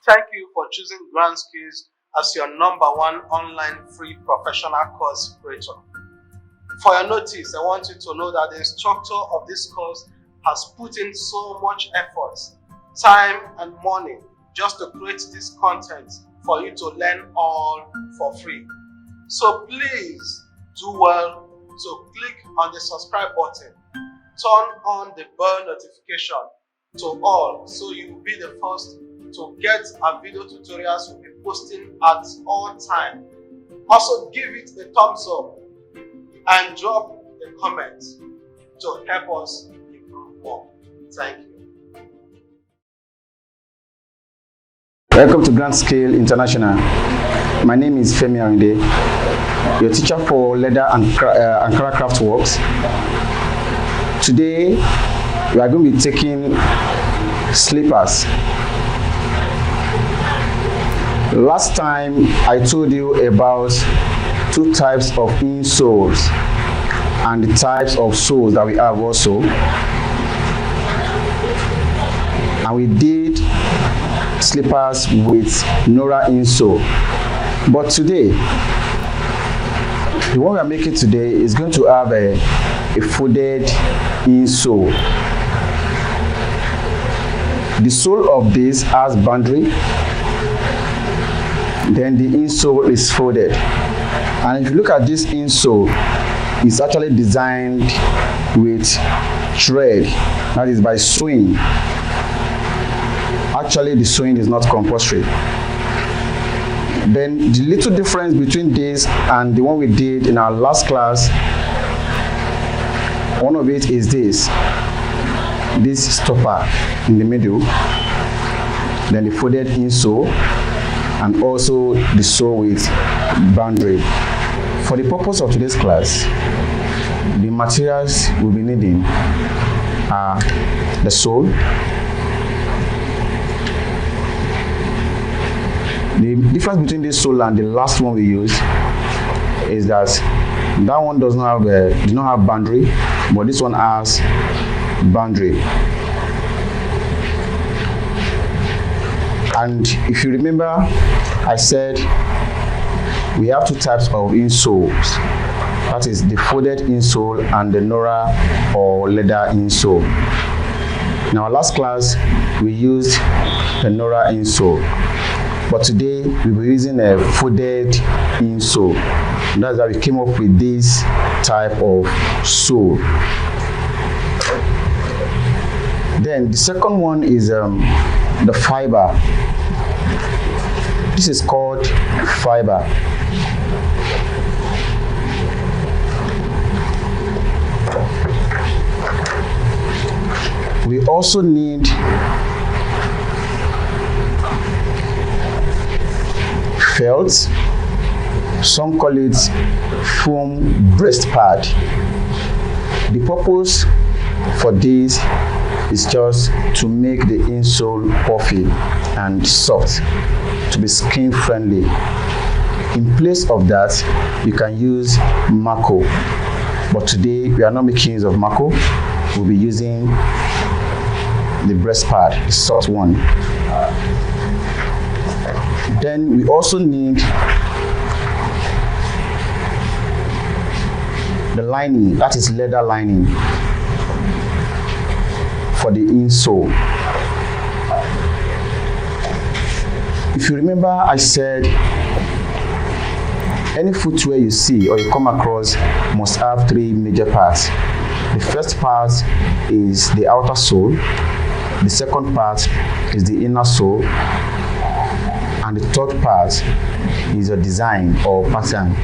thank you for choosing Grantskills as your #1 online free professional course creator. For your notice, I want you to know that the instructor of this course has put in so much effort, time and money just to create this content for you to learn all for free. So please do well to click on the subscribe button, turn on the bell notification to all so you will be the first to get our video tutorials we'll be posting at all time. Also give it a thumbs up and drop a comment to help us improve more. Thank you. Welcome to Grantskills International. My name is Femi Arinde, your teacher for leather and Ankara craft works. Today we are going to be taking slippers. Last time I told you about two types of insoles and the types of soles that we have also, and we did slippers with Nora insole. But today, the one we are making today is going to have a folded insole. The sole of this has boundary, then the insole is folded. And if you look at this insole, it's actually designed with thread, that is by sewing. Actually, the sewing is not compulsory. Then the little difference between this and the one we did in our last class, one of it is this stopper in the middle, then the folded insole, and also the sole with boundary. For the purpose of today's class, the materials we'll be needing are the sole, the difference between this sole and the last one we used is that one does not have boundary, but this one has boundary. And if you remember, I said we have two types of insoles. That is the folded insole and the Nora or leather insole. In our last class, we used the Nora insole, but today we will be using a folded insole. That's why we came up with this type of sole. Then the second one is the fiber. This is called fiber. We also need felt. Some call it foam breast pad. The purpose for this is just to make the insole puffy and soft, to be skin friendly. In place of that, you can use Mako, but today we are not making use of Mako. We'll be using the breast pad, the soft one. Then we also need the lining, that is leather lining for the insole. If you remember, I said any footwear you see or you come across must have three major parts. The first part is the outer sole, the second part is the inner sole, and the third part is a design or pattern.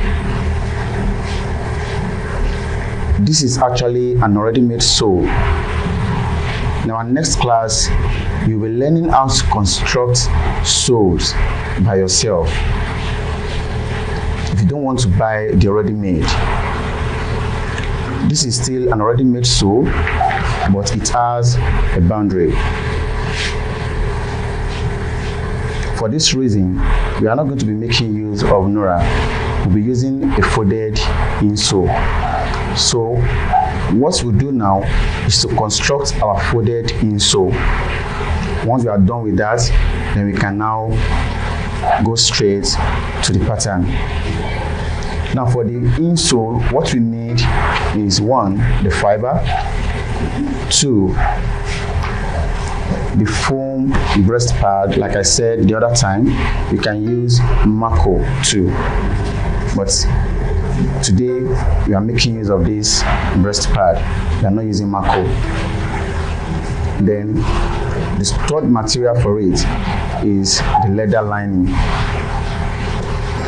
This is actually an already made sole. In our next class, you'll be learning how to construct soles by yourself if you don't want to buy the already made. This is still an already made sole, but it has a boundary. For this reason, we are not going to be making use of Nora. We'll be using a folded insole. So what we'll do now is to construct our folded insole. Once we are done with that, then we can now go straight to the pattern. Now for the insole, what we need is 1, the fiber, 2, the foam breast pad. Like I said the other time, we can use Mako too, but today we are making use of this breast pad. We are not using Mako. Then the third material for it is the leather lining.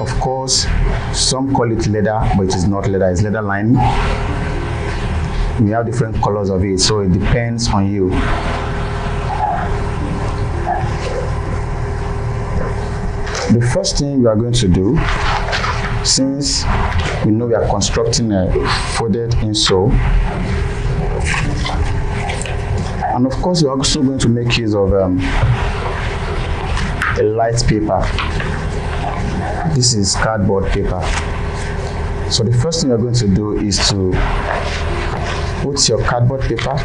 Of course, some call it leather, but it is not leather, it's leather lining. We have different colors of it, so it depends on you. The first thing we are going to do, since we know we are constructing a folded insole, and of course we are also going to make use of a light paper. This is cardboard paper. So the first thing we are going to do is to put your cardboard paper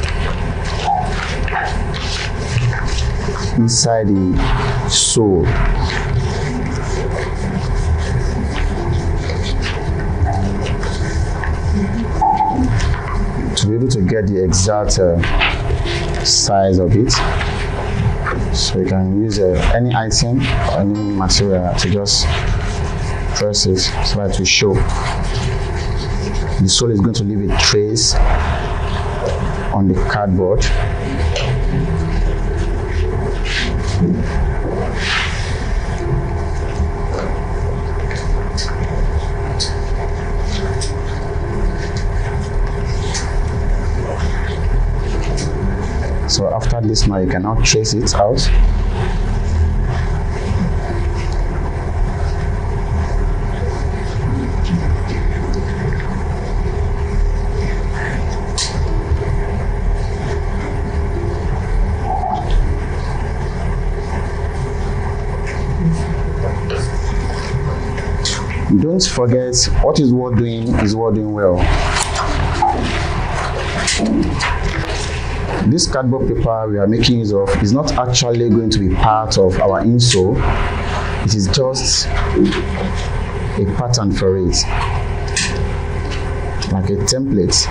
inside the sole. To be able to get the exact size of it. So you can use any item or any material to just press it so that it will show. The sole is going to leave a trace on the cardboard. So after this, now you can now trace it out. Don't forget, what is worth doing is worth doing well. This cardboard paper we are making use of is not actually going to be part of our insole. It is just a pattern for it, like a template.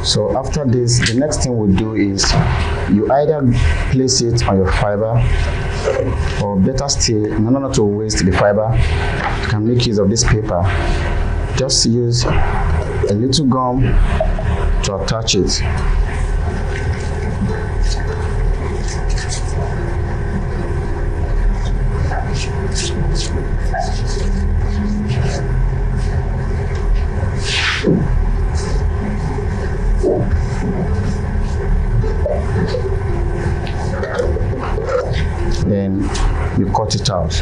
So after this, the next thing we'll do is you either place it on your fiber, or better still, in order not to waste the fiber, you can make use of this paper. Just use a little gum to attach it. Then you cut it out.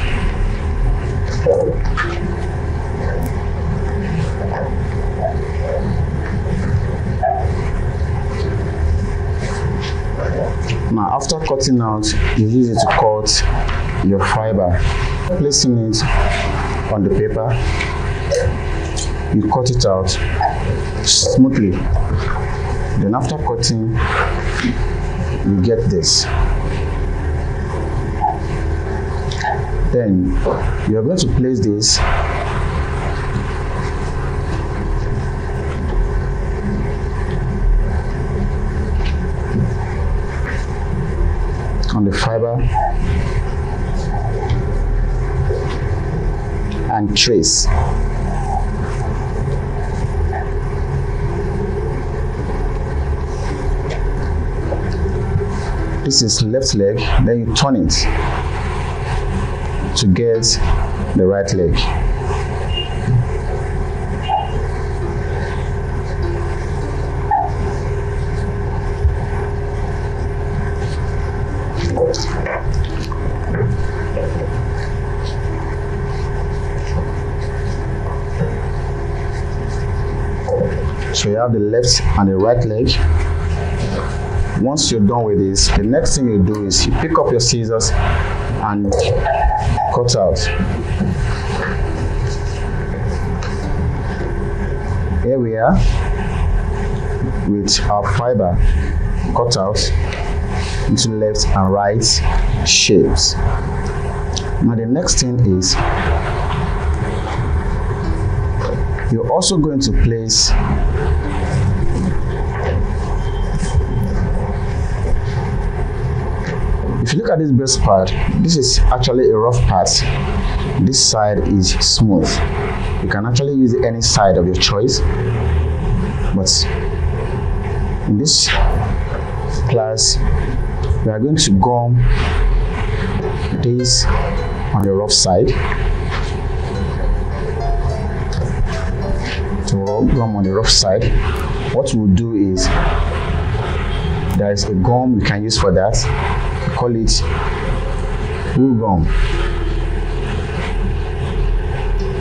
Now after cutting out, you use it to cut your fiber. Placing it on the paper, you cut it out smoothly. Then after cutting, you get this. Then you are going to place this and trace. This is left leg, then you turn it to get the right leg. So you have the left and the right leg. Once you're done with this, the next thing you do is you pick up your scissors and cut out. Here we are with our fiber cut out into left and right shapes. Now the next thing is you're also going to place if you look at this breast part, this is actually a rough part. This side is smooth. You can actually use any side of your choice, but in this class we are going to gum this on the rough side. To gum on the rough side, what we'll do is there is a gum you can use for that. We call it wool gum.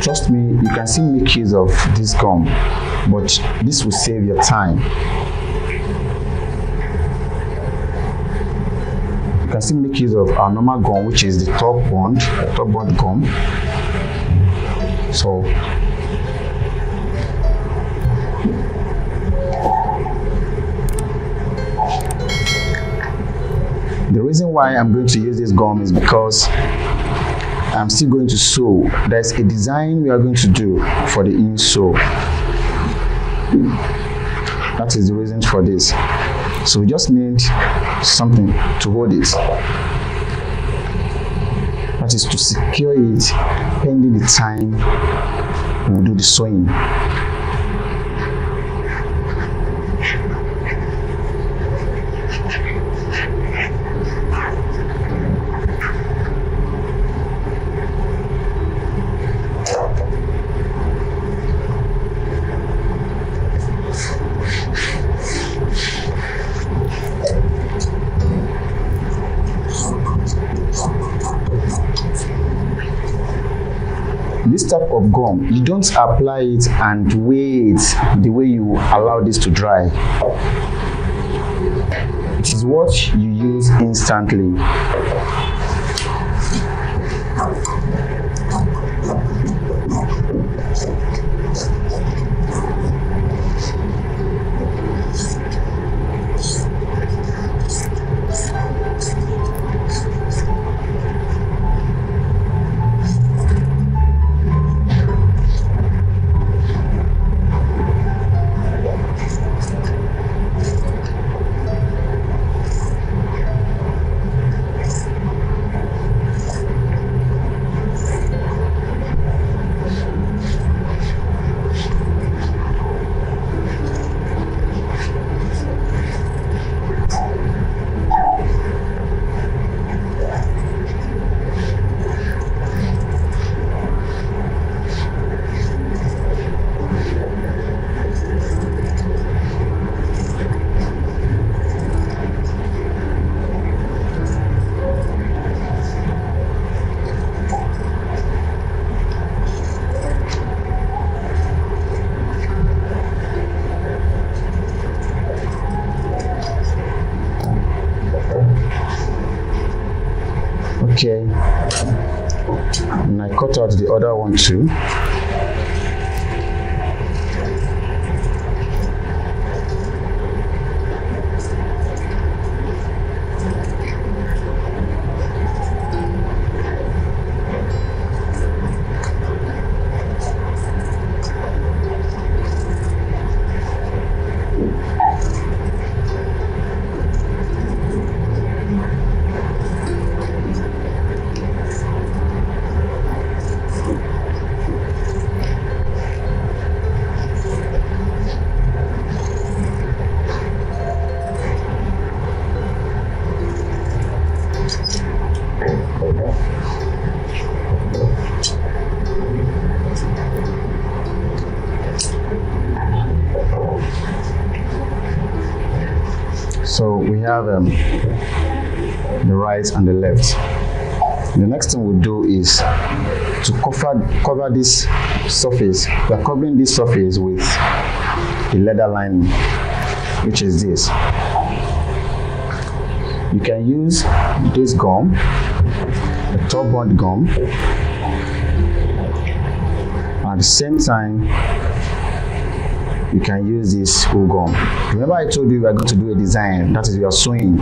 Trust me, you can still make use of this gum, but this will save your time. You can still make use of our normal gum, which is the top bond gum. So the reason why I'm going to use this gum is because I'm still going to sew. There's a design we are going to do for the insole. That is the reason for this. So we just need something to hold it. That is to secure it pending the time we'll do the sewing. This type of gum, you don't apply it and wait the way you allow this to dry. It is what you use instantly. Okay, and I cut out the other one too. So we have the right and the left. The next thing we'll do is to cover this surface. We are covering this surface with the leather lining, which is this. You can use this gum, a top bond gum, and at the same time you can use this wool gum. Remember I told you we are going to do a design, that is we are sewing,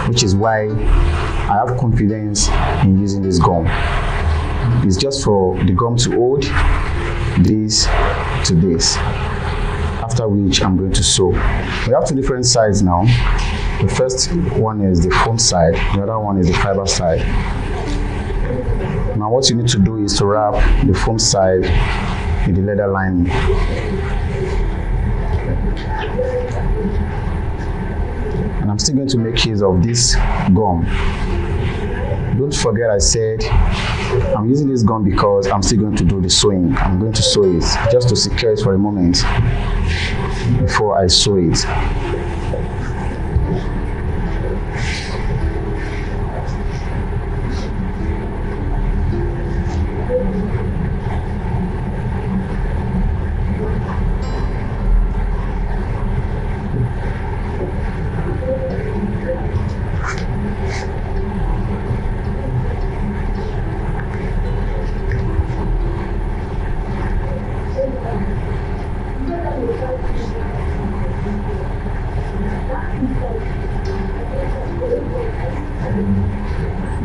which is why I have confidence in using this gum. It's just for the gum to hold this to this, after which I'm going to sew. We have two different sides now. The first one is the foam side, the other one is the fiber side. Now what you need to do is to wrap the foam side with the leather lining. And I'm still going to make use of this gum. Don't forget I said I'm using this gum because I'm still going to do the sewing. I'm going to sew it just to secure it for a moment before I sew it.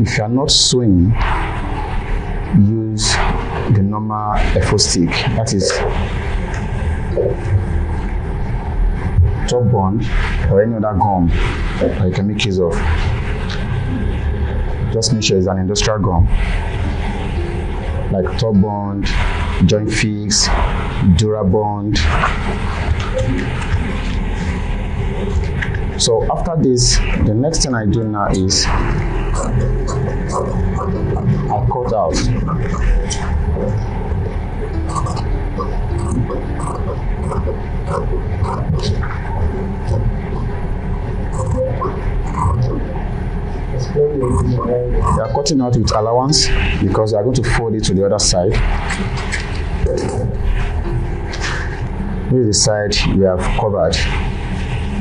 If you are not sewing, use the normal FO stick, that is top bond or any other gum that you can make use of. Just make sure it's an industrial gum like top bond, joint fix, Durabond. So after this, the next thing I do now is I cut out. We are cutting out with allowance because we are going to fold it to the other side. This is the side we have covered.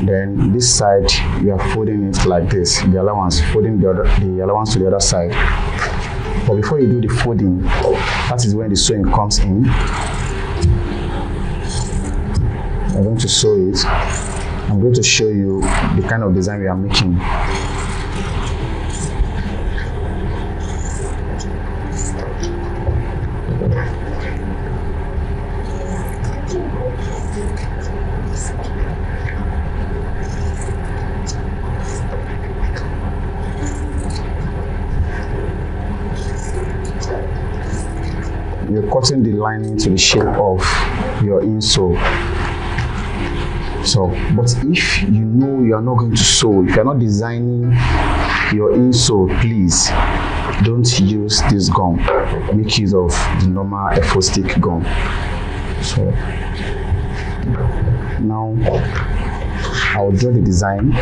Then this side we are folding it like this, the allowance, folding the allowance to the other side. But before you do the folding, that is when the sewing comes in. I'm going to sew it. I'm going to show you the kind of design we are making. You're cutting the lining to the shape of your insole. So, but if you know you are not going to sew, if you are not designing your insole, please don't use this gum. Make use of the normal FO stick gum. So now I'll draw the design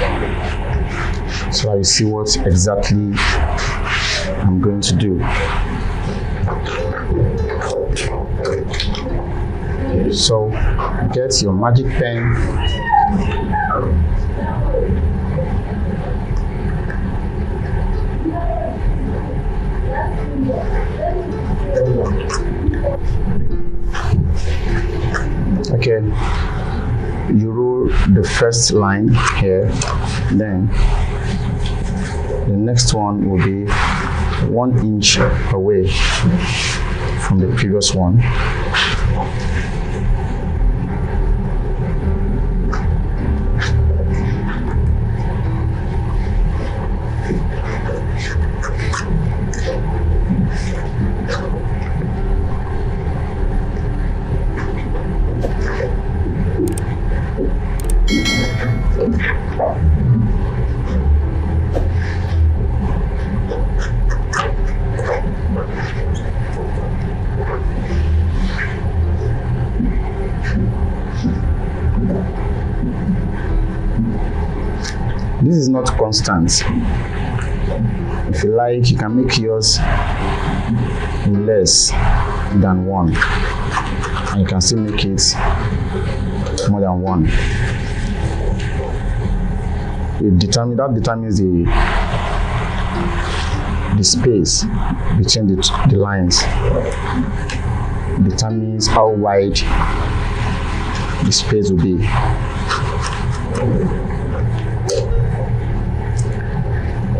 so that you see what exactly I'm going to do. So get your magic pen, okay, you roll the first line here, then the next one will be 1 inch away from the previous one. not constant. If you like, you can make yours less than 1, and you can still make it more than 1. That determines the space between the lines, determines how wide the space will be.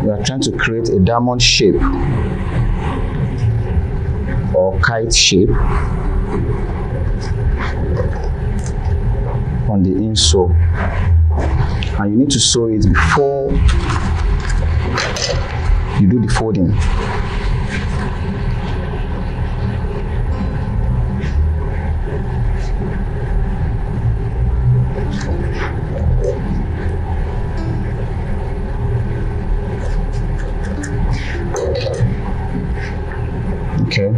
We are trying to create a diamond shape or kite shape on the insole, and you need to sew it before you do the folding. Okay.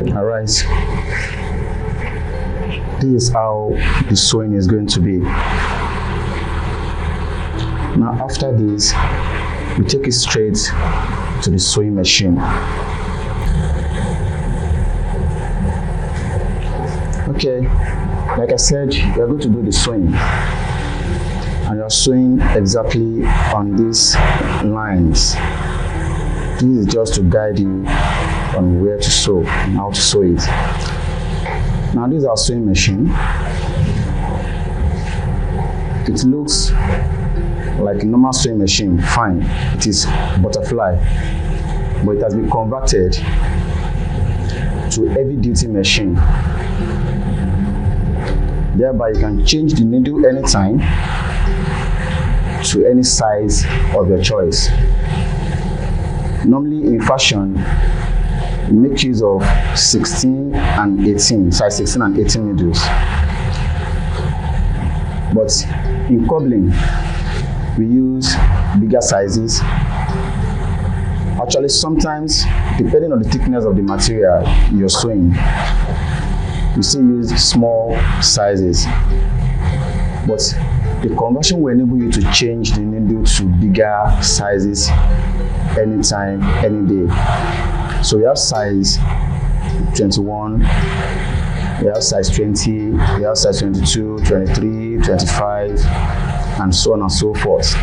Alright, this is how the sewing is going to be. Now after this, we take it straight to the sewing machine. Okay, like I said, we are going to do the sewing, and you are sewing exactly on these lines. This is just to guide you on where to sew and how to sew it. Now this is our sewing machine. It looks like a normal sewing machine, fine. It is butterfly, but it has been converted to heavy duty machine. Thereby you can change the needle anytime to any size of your choice. Normally in fashion, we make use of 16 and 18, size 16 and 18 needles. But in cobbling, we use bigger sizes. Actually, sometimes, depending on the thickness of the material you're sewing, we still use small sizes. But The conversion will enable you to change the needle to bigger sizes anytime, any day. So we have size 21, we have size 20, we have size 22, 23, 25, and so on and so forth.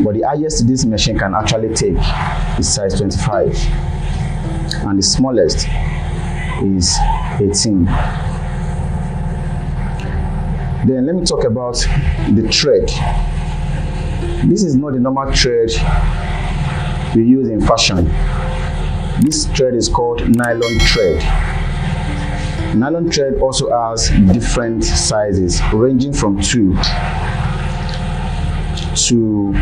But the highest this machine can actually take is size 25, and the smallest is 18. Then let me talk about the thread. This is not the normal thread we use in fashion. This thread is called nylon thread. Nylon thread also has different sizes, ranging from 2 to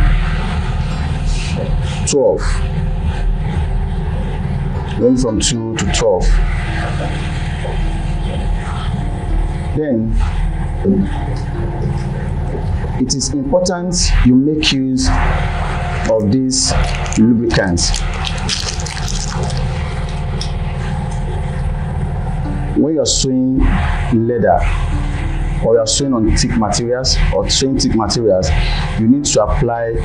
12. Ranging from 2 to 12. Then it is important you make use of these lubricants. When you're sewing leather, or you're sewing on thick materials, you need to apply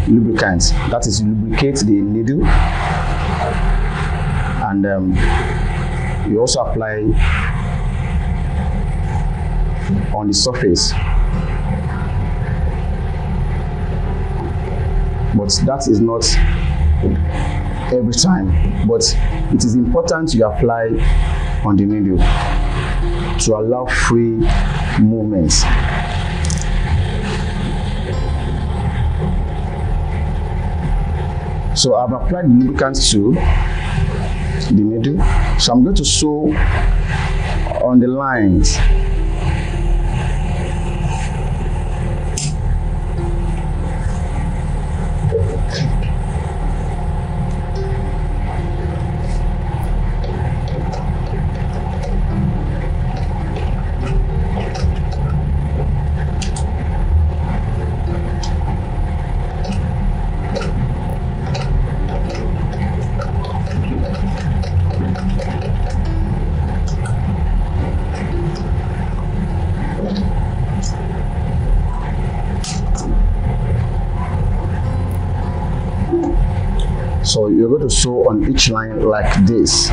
lubricants. That is, lubricate the needle, and you also apply on the surface. But that is not every time, but it is important you apply on the needle to allow free movements. So I've applied the lubricants to the needle. So I'm going to sew on the lines. So you're going to sew on each line like this.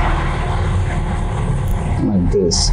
Like this.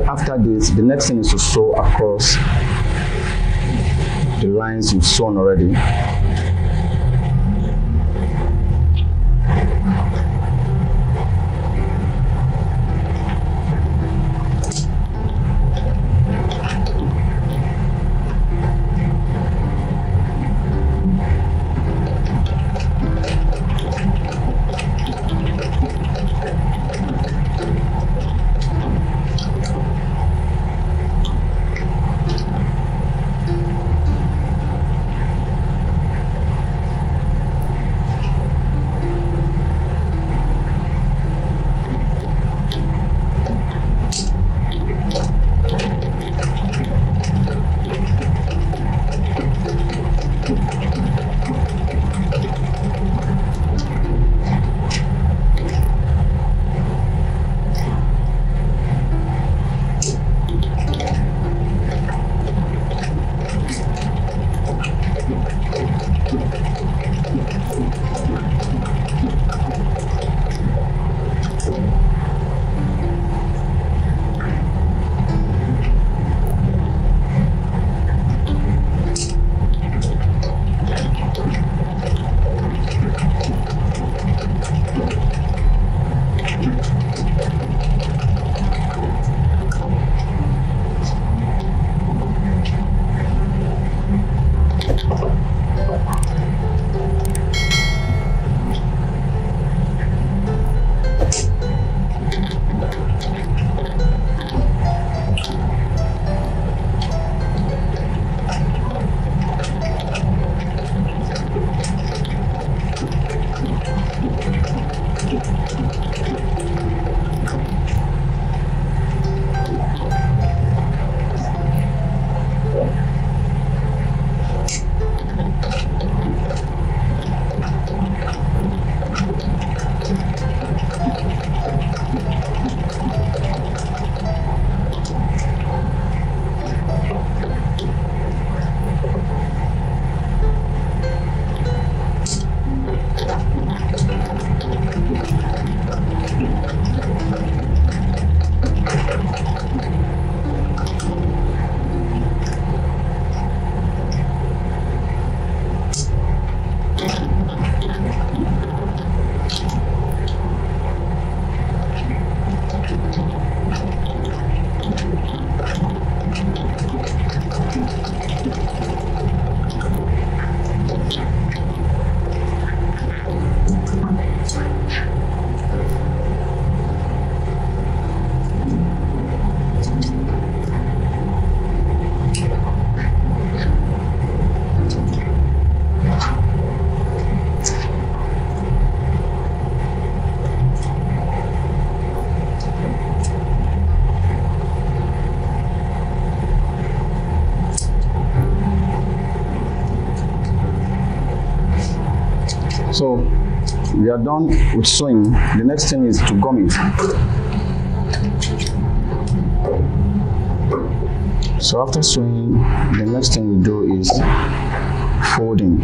after this, the next thing is to sew across the lines you've sewn already. So we are done with sewing. The next thing is to gum it. So after sewing, the next thing we do is folding.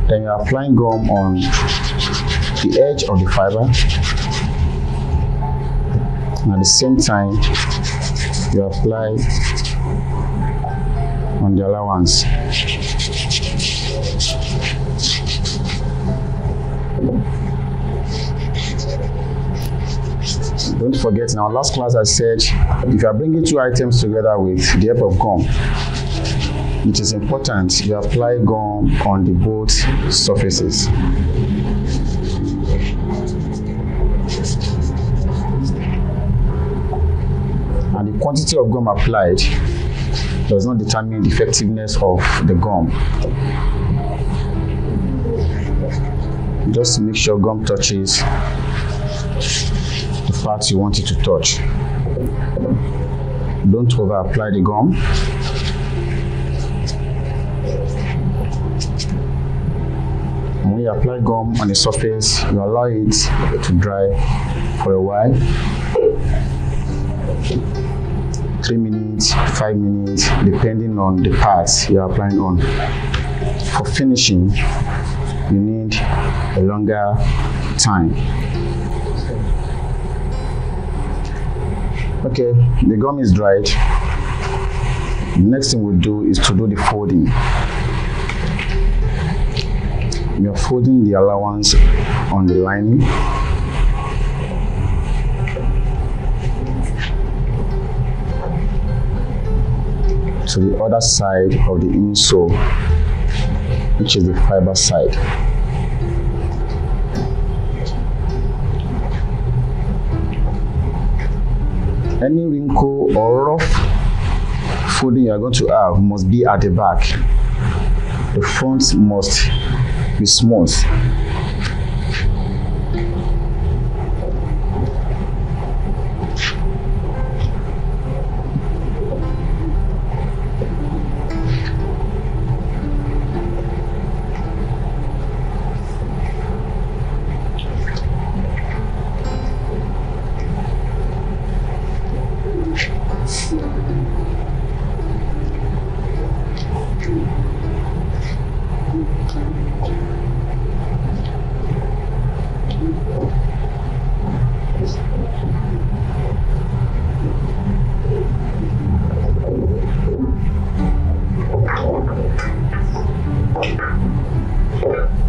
Then you are applying gum on the edge of the fiber, and at the same time you apply on the other ones. Don't forget, in our last class I said if you are bringing two items together with the help of gum, it is important you apply gum on the both surfaces. And the quantity of gum applied does not determine the effectiveness of the gum. Just make sure gum touches the parts you want it to touch. Don't over apply the gum. When you apply gum on the surface, you allow it to dry for a while. 3 minutes, 5 minutes, depending on the parts you are applying on. For finishing, you need a longer time. Okay, the gum is dried. The next thing we'll do is to do the folding. We are folding the allowance on the lining. To the other side of the insole, which is the fiber side. Any wrinkle or rough folding you are going to have must be at the back. The front must be smooth.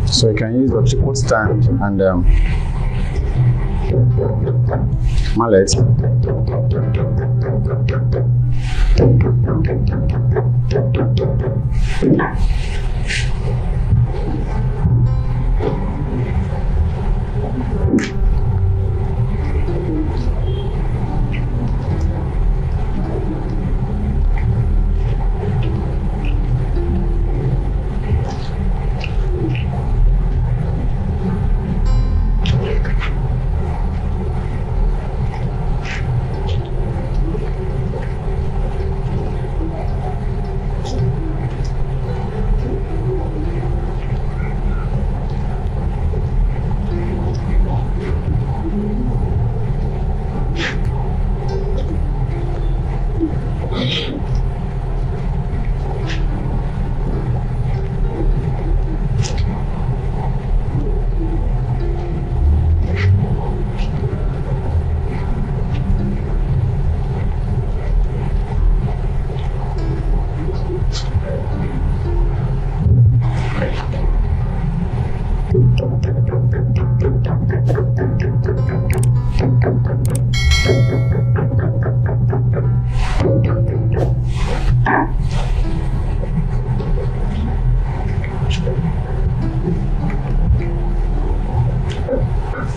So you can use the tripod stand and mallet.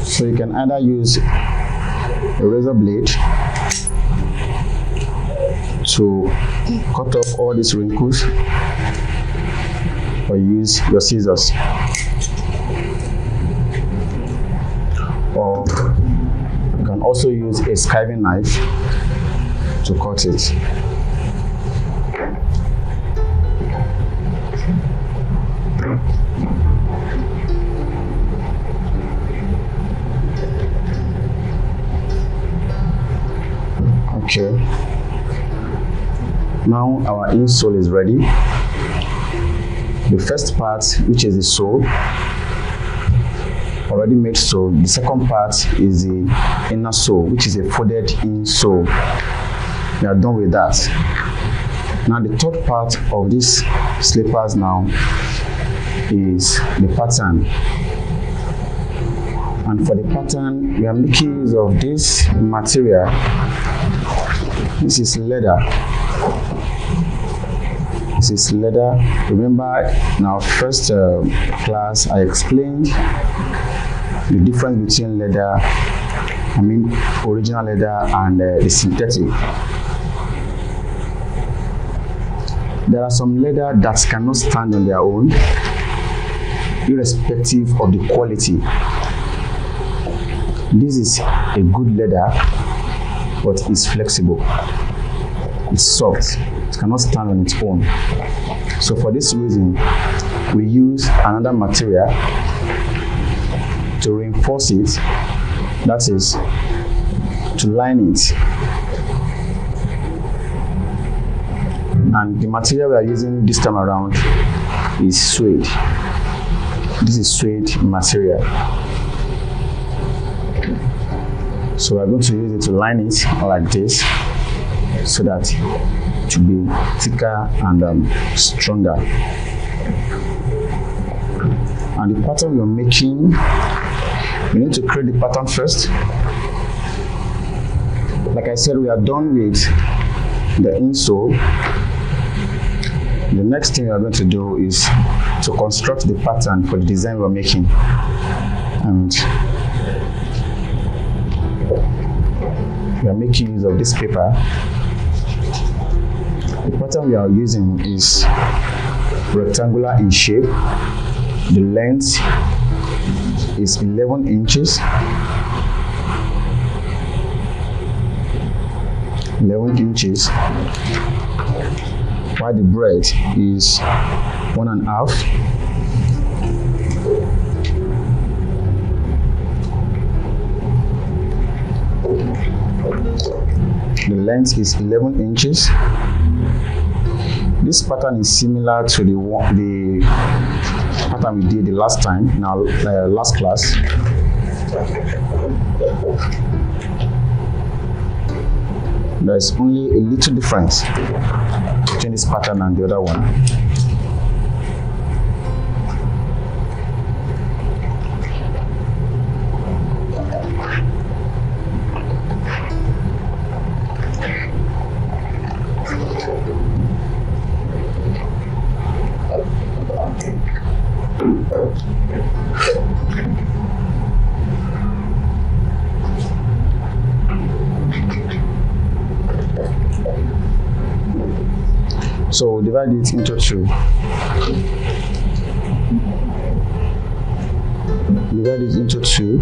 So you can either use a razor blade to cut off all these wrinkles, or use your scissors, or you can also use a skiving knife to cut it. Okay, now our insole is ready. The first part, which is the sole, already made sole. The second part is the inner sole, which is a folded insole. We are done with that. Now the third part of these slippers now is the pattern. And for the pattern, we are making use of this material. This is leather. This is leather. Remember in our first class, I explained the difference between leather, original leather and the synthetic. There are some leather that cannot stand on their own, irrespective of the quality. This is a good leather, but it's flexible. It's soft. It cannot stand on its own. So for this reason, we use another material to reinforce it. That is, to line it. And the material we are using this time around is suede. This is suede material. So we're going to use it to line it like this so that it will be thicker and stronger. And the pattern you're making, we need to create the pattern first. Like I said, we are done with the insole. The next thing we are going to do is to construct the pattern for the design we're making. And we are making use of this paper. The pattern we are using is rectangular in shape. The length is 11 inches. 11 inches, while the breadth is 1.5. The length is 11 inches. This pattern is similar to the pattern we did the last time in our last class. There's only a little difference between this pattern and the other one. So divide it into two. Divide it into two.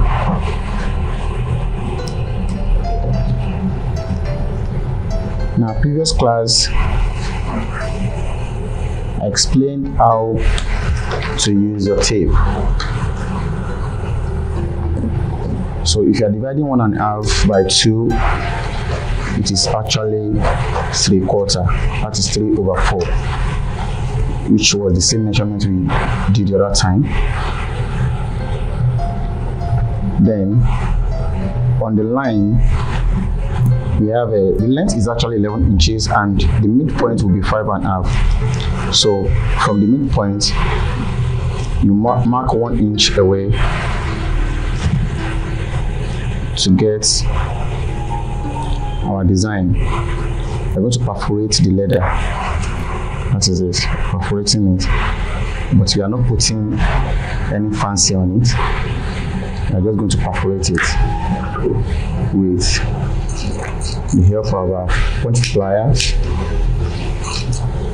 Now, previous class, I explained how to use your tape. So if you are dividing 1.5 by 2, it is actually 3/4. That is 3/4, which was the same measurement we did the other time. Then on the line, we have the length is actually 11 inches and the midpoint will be 5.5. So from the midpoint, you mark 1 inch away to get our design. We're going to perforate the leather. That is it, perforating it. But we are not putting any fancy on it. We are just going to perforate it with the help of our point pliers.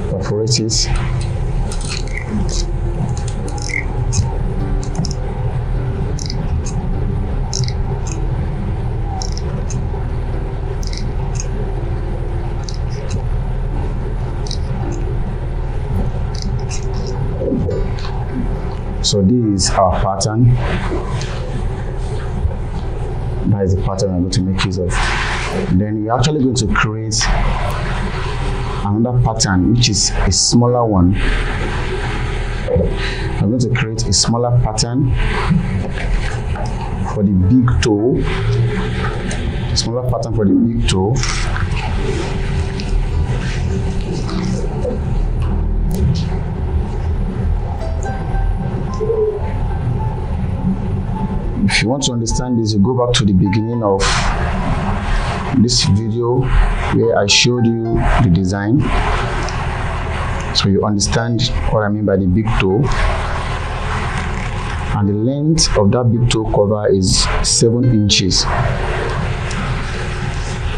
Perforate it. So this is our pattern. That is the pattern I'm going to make use of. Then we're actually going to create another pattern, which is a smaller one. I'm going to create a smaller pattern for the big toe. A smaller pattern for the big toe. If you want to understand this, you go back to the beginning of this video where I showed you the design, so you understand what I mean by the big toe. And the length of that big toe cover is 7 inches.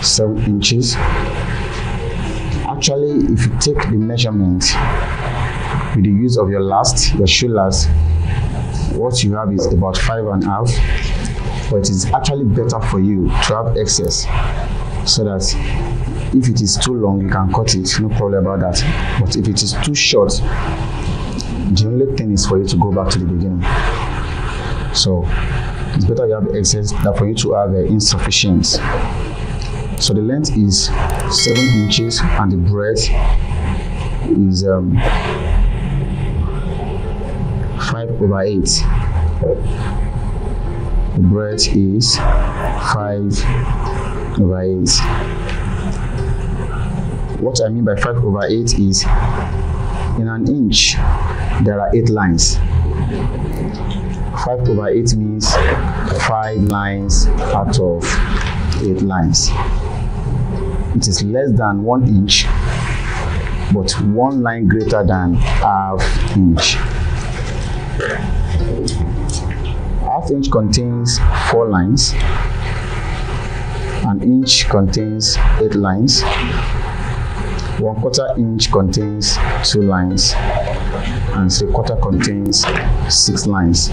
7 inches. Actually, if you take the measurement with the use of your shoe last, what you have is about 5.5, but it is actually better for you to have excess, so that if it is too long, you can cut it, no problem about that. But if it is too short, the only thing is for you to go back to the beginning. So it's better you have excess than for you to have insufficient. So the length is 7 inches and the breadth is 5/8. The breadth is 5/8. What I mean by 5/8 is in an inch there are 8 lines. 5/8 means 5 lines out of 8 lines. It is less than 1 inch, but 1 line greater than ½ inch. ½ inch contains 4 lines. An inch contains 8 lines. 1/4 inch contains 2 lines, and 3/4 contains 6 lines.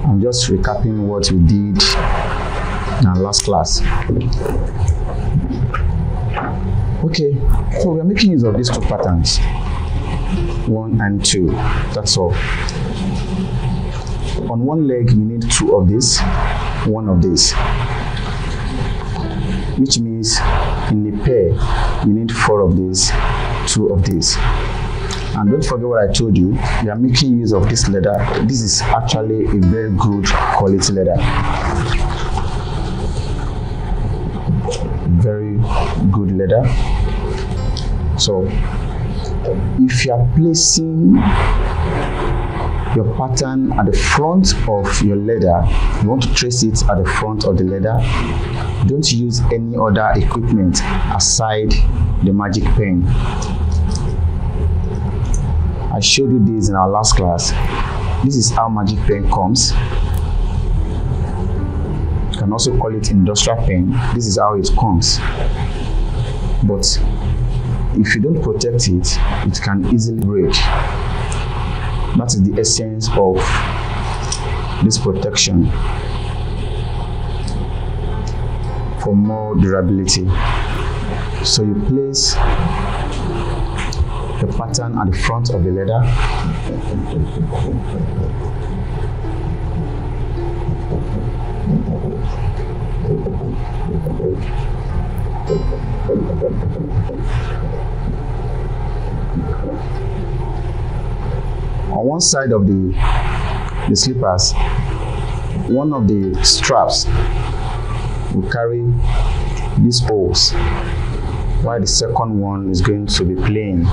I'm just recapping what we did in our last class. Okay, so we are making use of these 2 patterns, 1 and 2. That's all. On one leg, we need 2 of this, 1 of this, which means in a pair, we need 4 of this, 2 of this. And don't forget what I told you, we are making use of this leather. This is actually a very good quality leather. Very good leather. So, if you are placing your pattern at the front of your leather, you want to trace it at the front of the leather, don't use any other equipment aside the magic pen. I showed you this in our last class. This is how magic pen comes. You can also call it industrial pen. This is how it comes. But if you don't protect it, it can easily break. That is the essence of this protection for more durability. So you place the pattern at the front of the leather. On one side of the slippers, one of the straps will carry these holes, while the second one is going to be plain.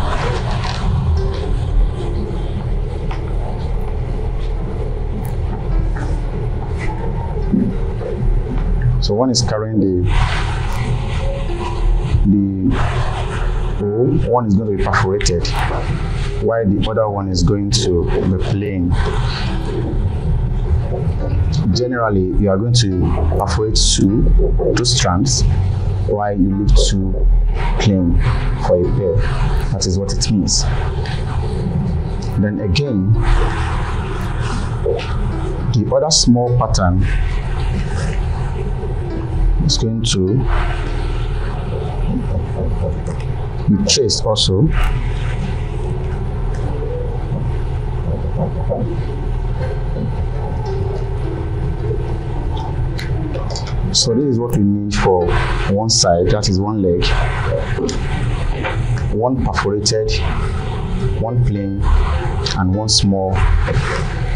So one is carrying the hole, one is going to be perforated, while the other one is going to be plain. Generally, you are going to perforate two strands, while you leave 2 plain for a pair. That is what it means. Then again, the other small pattern is going to be traced also. So this is what we need for one side, that is one leg. 1 perforated, 1 plain, and 1 small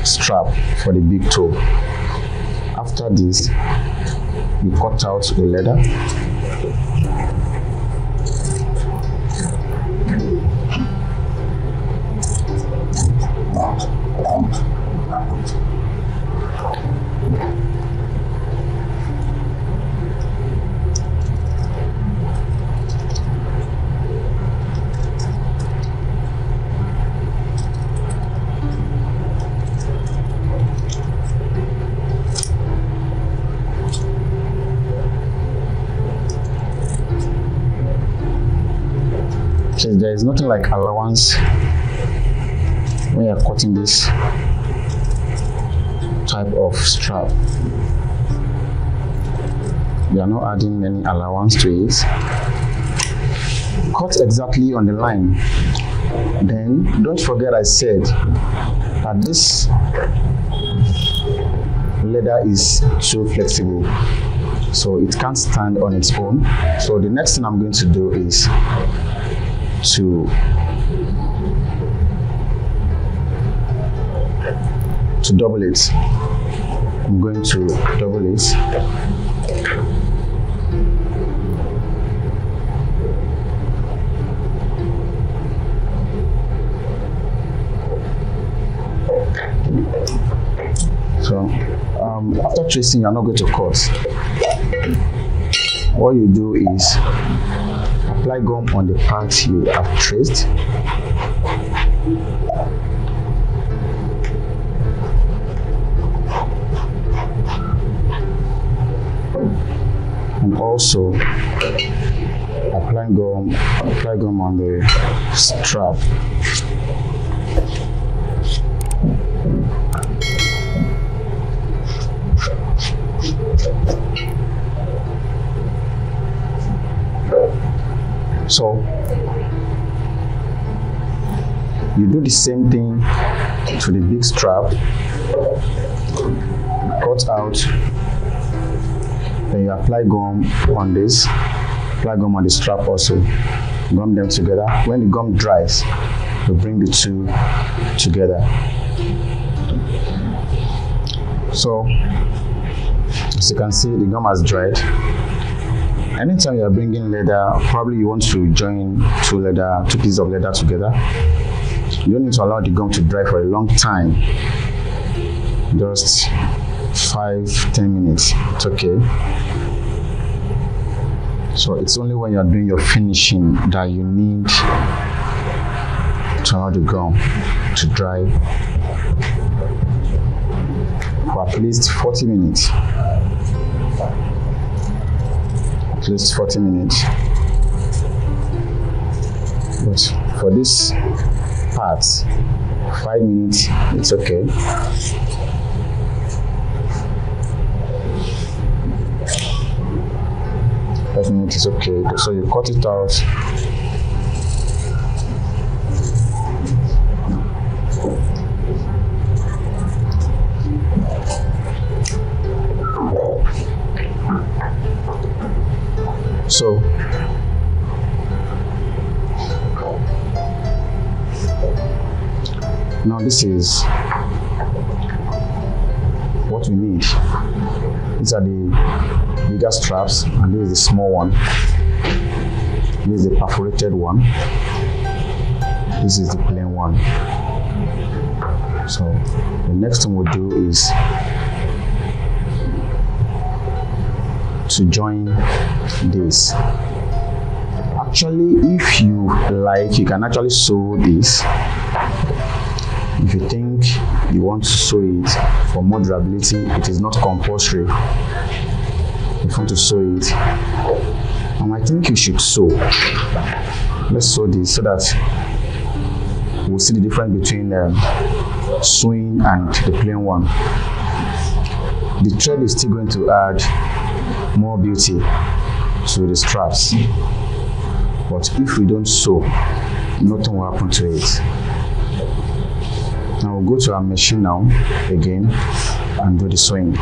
strap for the big toe. After this, you cut out the leather. There is nothing like allowance when you are cutting this type of strap. You are not adding any allowance to it. Cut exactly on the line. Then don't forget I said that this leather is too flexible, so it can't stand on its own. So the next thing I'm going to do is to double it. I'm going to double it. So after tracing, you're not going to cut. What you do is apply gum on the part you have traced. And also apply gum on the strap. So you do the same thing to the big strap, cut out, then you apply gum on this, apply gum on the strap also, gum them together. When the gum dries, you bring the two together. So as you can see, the gum has dried. Anytime you are bringing leather, probably you want to join two pieces of leather together. You don't need to allow the gum to dry for a long time. Just 5-10 minutes. It's okay. So it's only when you are doing your finishing that you need to allow the gum to dry for at least 40 minutes. At least 40 minutes. But for this part, 5 minutes, it's okay. It's okay. So you cut it out. So now this is what we need. These are the bigger straps, and this is the small one. This is the perforated one. This is the plain one. So the next thing we'll do is to join this. Actually, if you like, you can actually sew this. If you think you want to sew it for more durability, it is not compulsory. If you want to sew it, I think you should sew. Let's sew this so that we'll see the difference between sewing and the plain one. The thread is still going to add more beauty to the straps, but if we don't sew, nothing will happen to it. Now we'll go to our machine now again and do the sewing.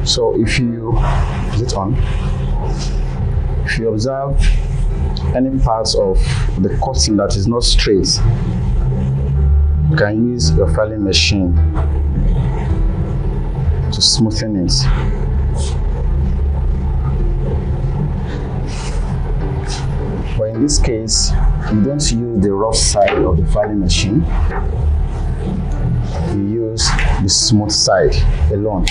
So if you, is it on? If you observe any parts of the cutting that is not straight, you can use your filing machine to smoothen it. But in this case, you don't use the rough side of the filing machine, you use the smooth side alone.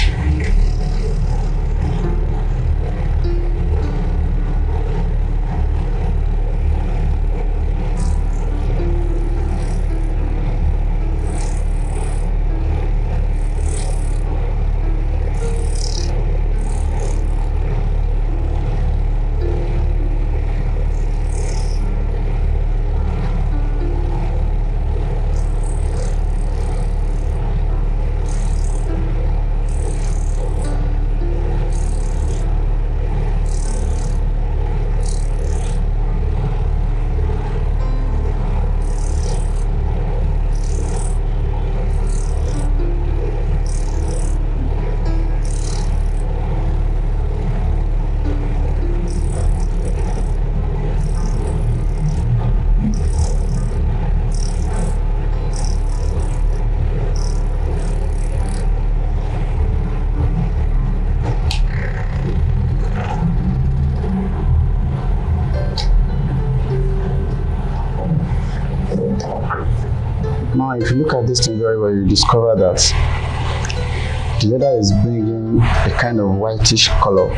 Now, if you look at this thing very well, you discover that the leather is bringing a kind of whitish color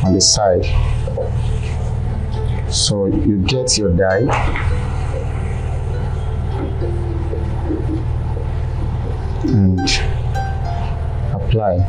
on the side. So you get your dye and apply.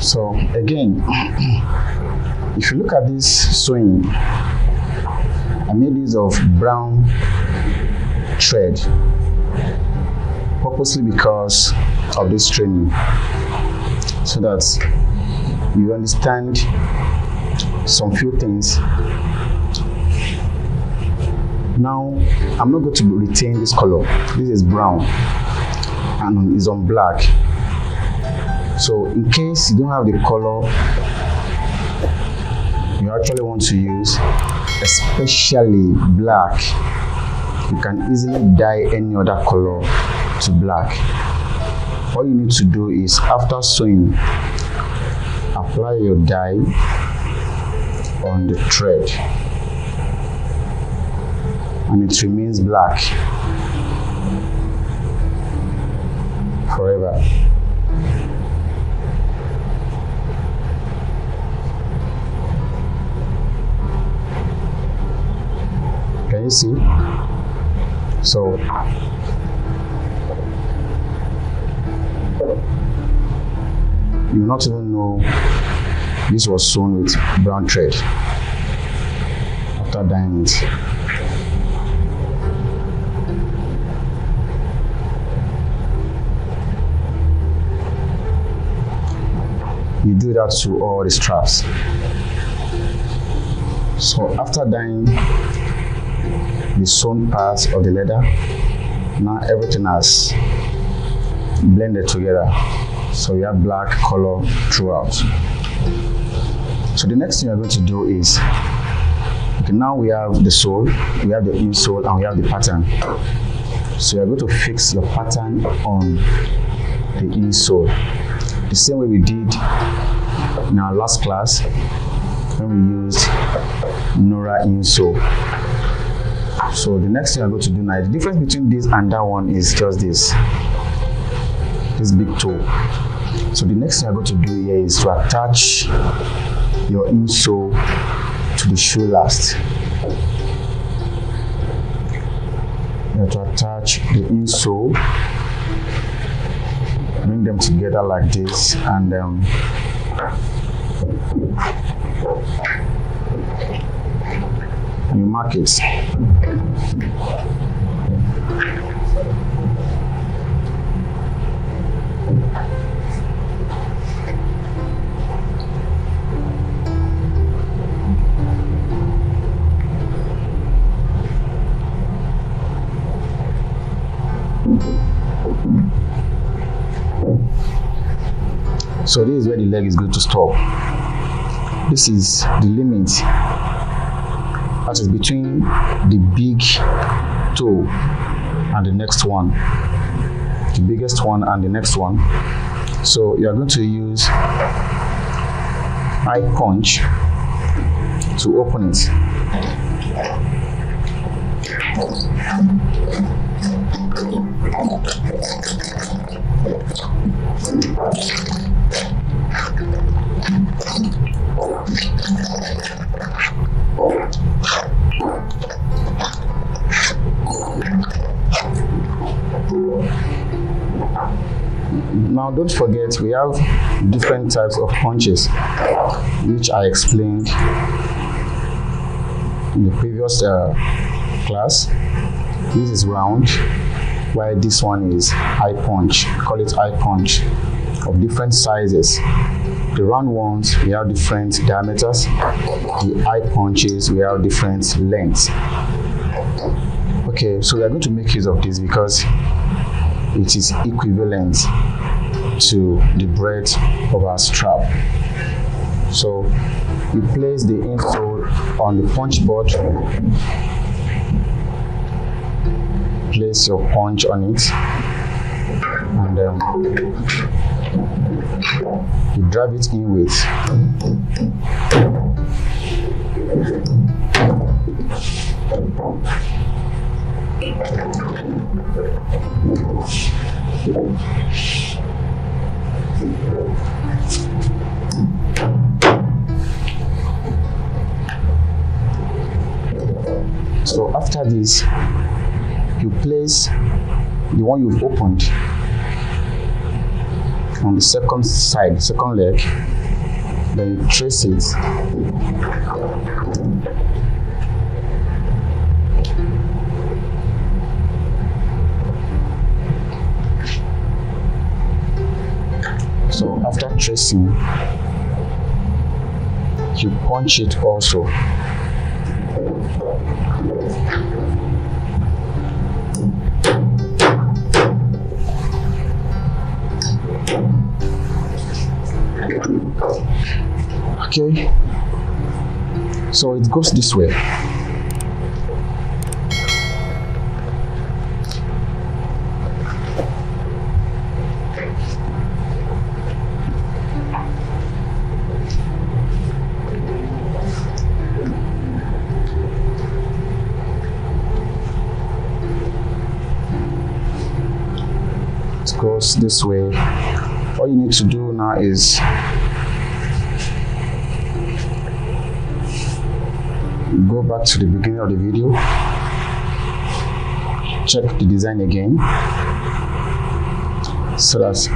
So again, if you look at this sewing, I made use of brown thread purposely because of this training, so that you understand some few things. Now, I'm not going to retain this color. This is brown and is on black. So in case you don't have the color you actually want to use, especially black, you can easily dye any other color to black. All you need to do is, after sewing, apply your dye on the thread and it remains black forever. Can you see? So you will not even know this was sewn with brown thread after dyeing it. You do that to all the straps. So after dyeing the sewn parts of the leather, now everything has blended together, so you have black color throughout. So the next thing we're going to do is, okay, now we have the sole, we have the insole, and we have the pattern. So you're going to fix your pattern on the insole the same way we did in our last class when we used Nora insole. So the next thing I'm going to do now, the difference between this and that one is just this big toe. So the next thing I'm going to do here is to attach your insole to the shoe last. You have to attach the insole, bring them together like this, and you mark it. So this is where the leg is going to stop. This is the limit that is between the big toe and the next one, the biggest one and the next one. So you are going to use high punch to open it. Now don't forget, we have different types of punches which I explained in the previous class. This is round, while this one is high punch. We call it high punch, of different sizes. The round ones, we have different diameters. The high punches, we have different lengths. Okay, so we are going to make use of this because it is equivalent to the breadth of our strap. So you place the insole on the punch board, place your punch on it, and you drive it in with so after this, you place the one you've opened on the second side, second leg, then you trace it. So after tracing, you punch it also. Okay, so it goes this way. It goes this way. All you need to do now is go back to the beginning of the video, check the design again, so that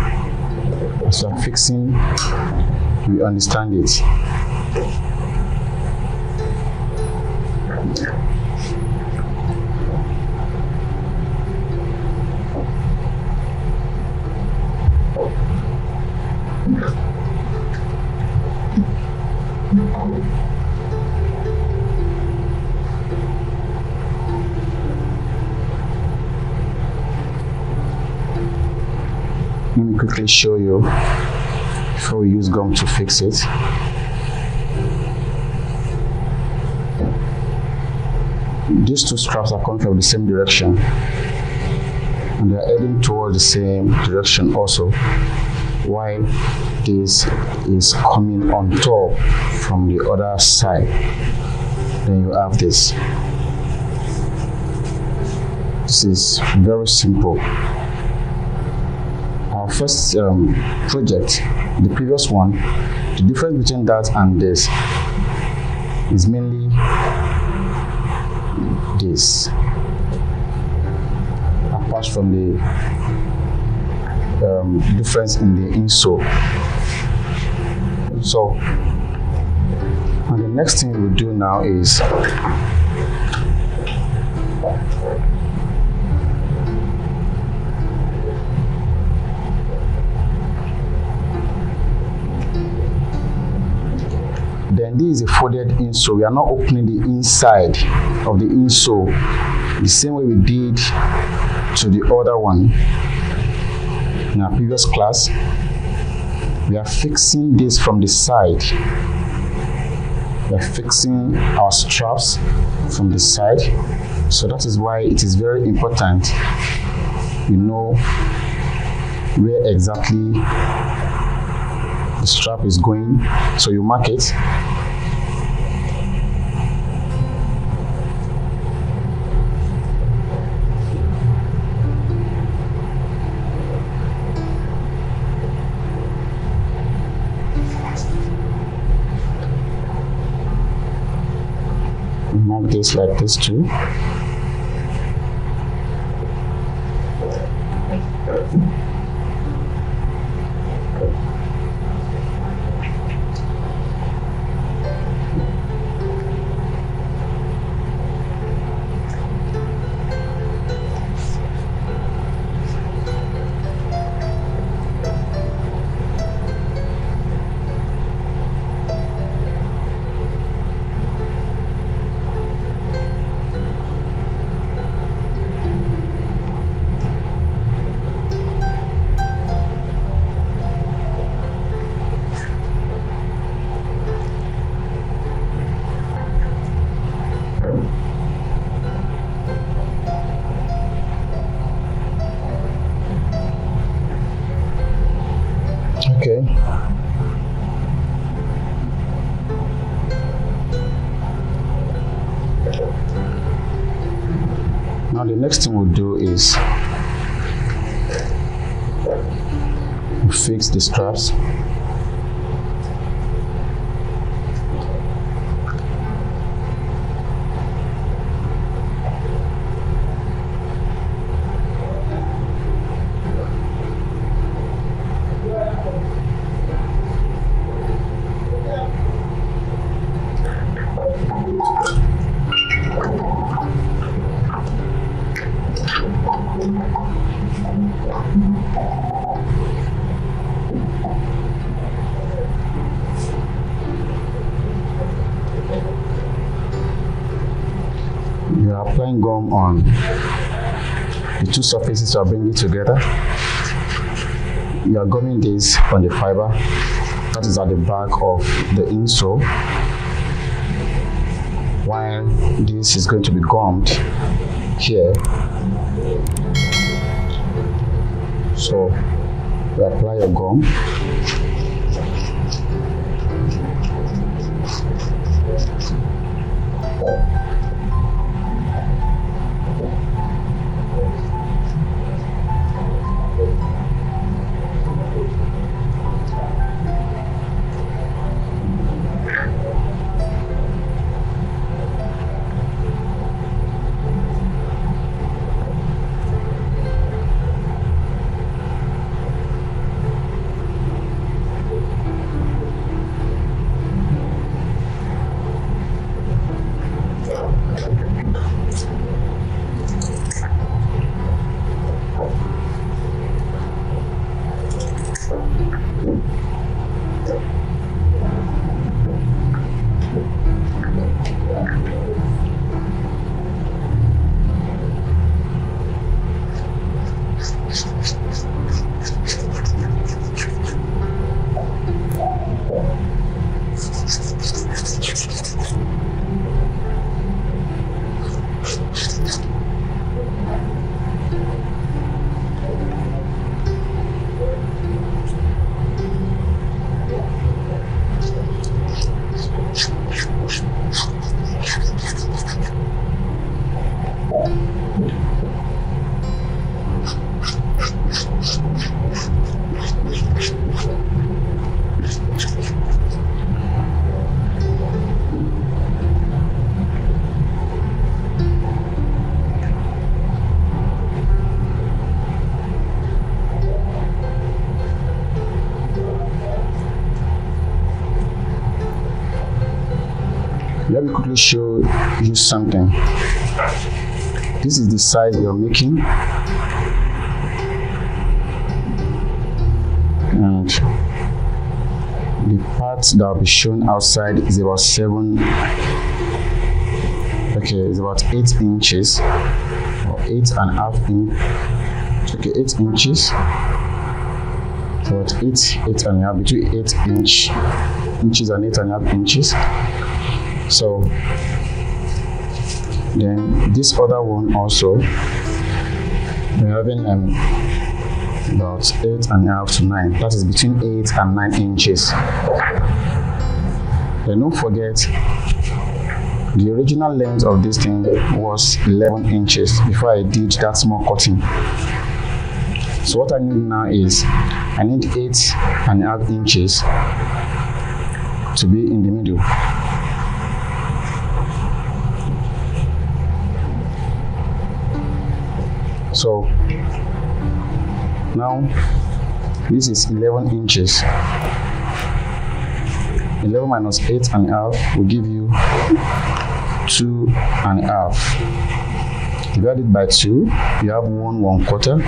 as you are fixing, you understand it. Let me quickly show you before we use gum to fix it. These two straps are coming from the same direction and they are heading towards the same direction also, while this is coming on top from the other side. Then you have this. This is very simple. Our first project, the previous one, the difference between that and this is mainly this, apart from the difference in the insole. So, and the next thing we'll do now is then this is a folded insole. We are not opening the inside of the insole the same way we did to the other one in our previous class. We are fixing this from the side. We are fixing our straps from the side. So that is why it is very important you know where exactly the strap is going, so you mark it. Mark this like this too. Okay. Now the next thing we'll do is fix the straps. You are applying gum on the two surfaces you are bringing together. You are gumming this on the fiber that is at the back of the insole, while this is going to be gummed here. So you apply your gum. Let me quickly show you something. This is the size you're making, and the part that will be shown outside is about 8 inches or 8.5 inch. Okay, 8 inches. So about 8.5, between 8 inches and 8.5 inches. So then this other one also, we're having about 8.5 to 9. That is between 8 and 9 inches. Then don't forget, the original length of this thing was 11 inches before I did that small cutting. So what I need now is, I need 8.5 inches to be in the middle. So now this is 11 inches. 11 minus 8.5 will give you 2.5. Divided by 2, you have 1/4.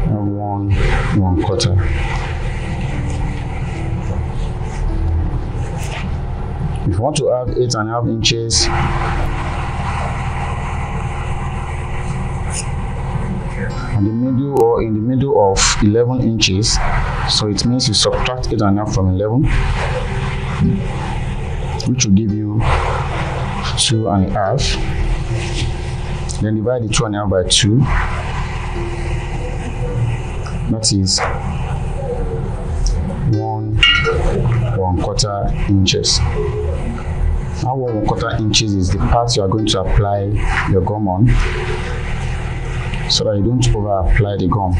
And 1/4. If you want to have 8.5 inches, in the middle or in the middle of 11 inches, so it means you subtract 8.5 from 11, which will give you 2.5. Then divide the 2.5 by 2, That is 1/4 inches. Now 1/4 inches is the part you are going to apply your gum on, so that you don't over apply the gum.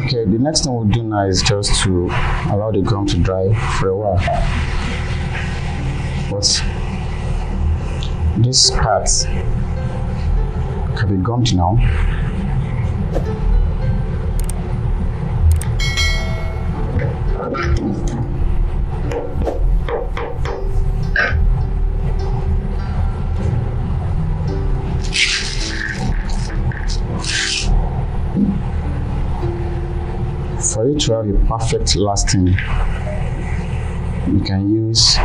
Okay, the next thing we'll do now is just to allow the gum to dry for a while. But this part can be gummed now. For you to have a perfect lasting, you can use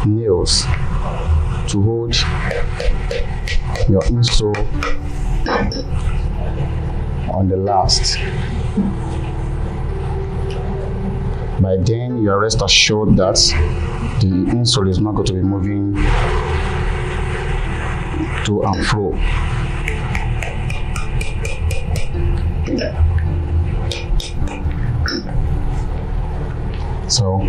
nails to hold your insole on the last. By then, you are rest assured that the insole is not going to be moving to and fro. So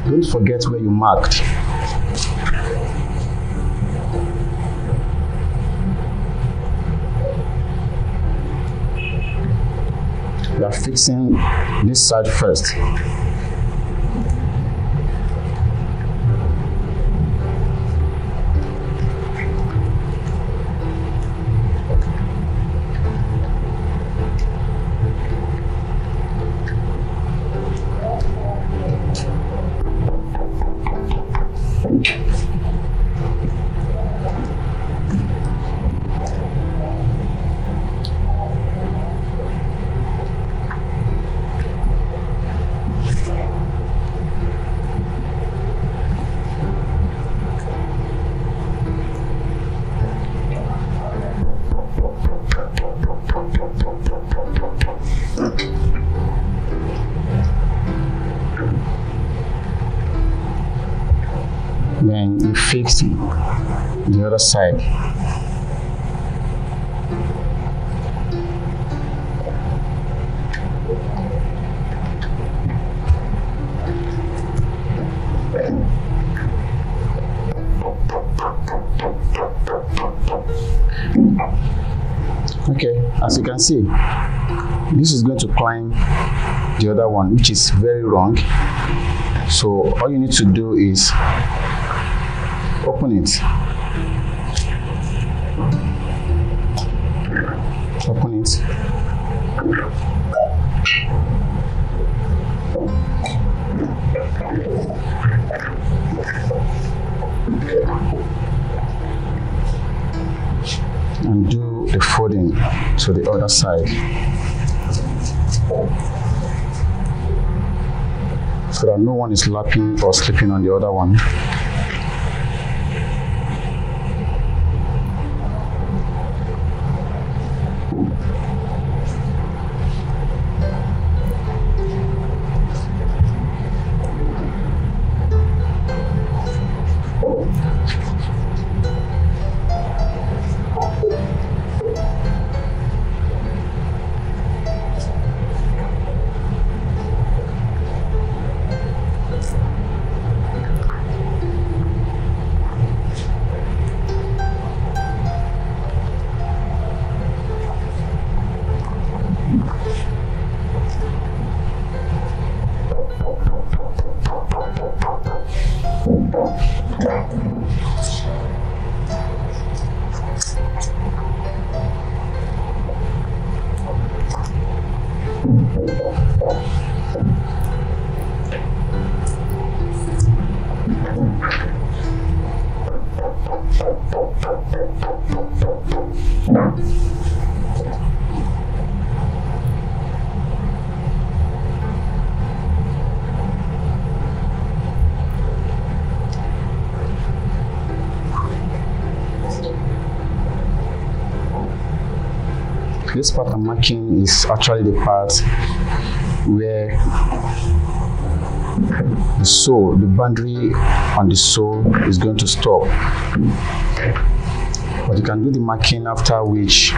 don't forget where you marked. We are fixing this side first. Then you fix the other side. Okay, as you can see, this is going to climb the other one, which is very wrong. So all you need to do is open it. Open it. And do the folding to the other side, so that no one is lapping or slipping on the other one. This part I'm marking is actually the part where the sole, the boundary on the sole is going to stop. But you can do the marking after which,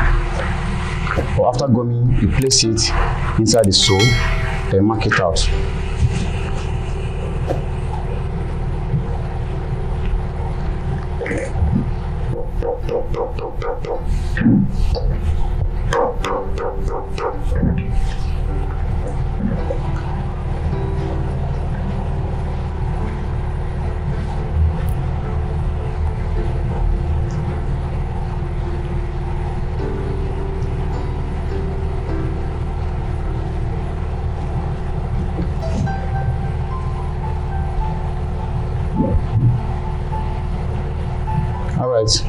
or after gumming, you place it inside the sole, then mark it out. All right.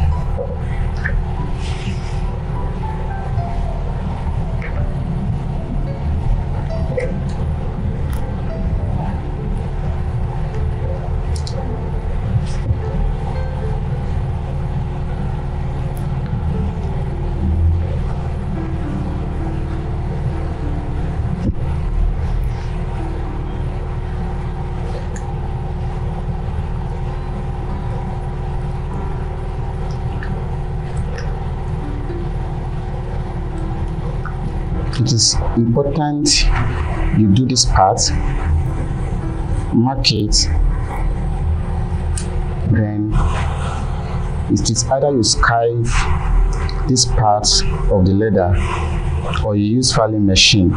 It is important you do this part, mark it, then it is either you skive this part of the leather or you use filing machine.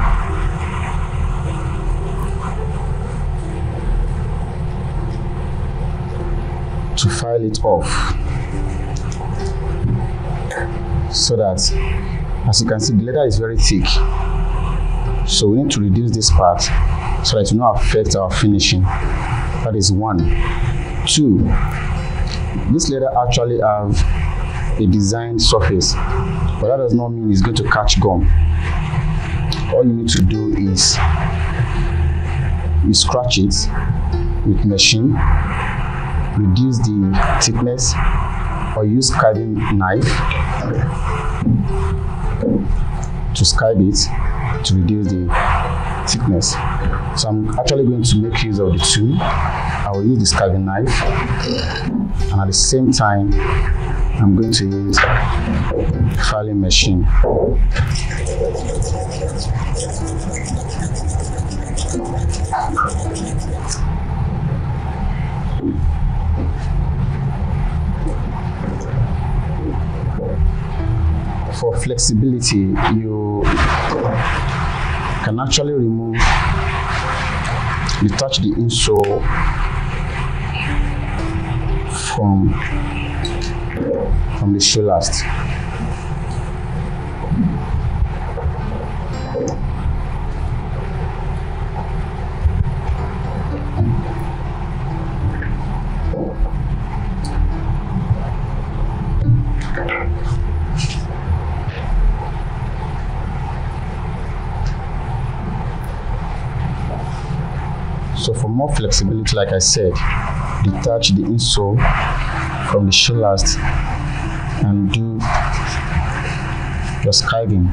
To file it off, so that, as you can see, the leather is very thick, so we need to reduce this part so that it will not affect our finishing. That is one. Two, this leather actually have a designed surface, but that does not mean it's going to catch gum. All you need to do is you scratch it with machine, reduce the thickness, or use skiving knife to skive it to reduce the thickness. So I'm actually going to make use of the two. I will use the skiving knife, and at the same time I'm going to use filing machine. For flexibility, you can actually remove, detach the insole from the shoe last. So for more flexibility, like I said, detach the insole from the shoe last and do your skiving.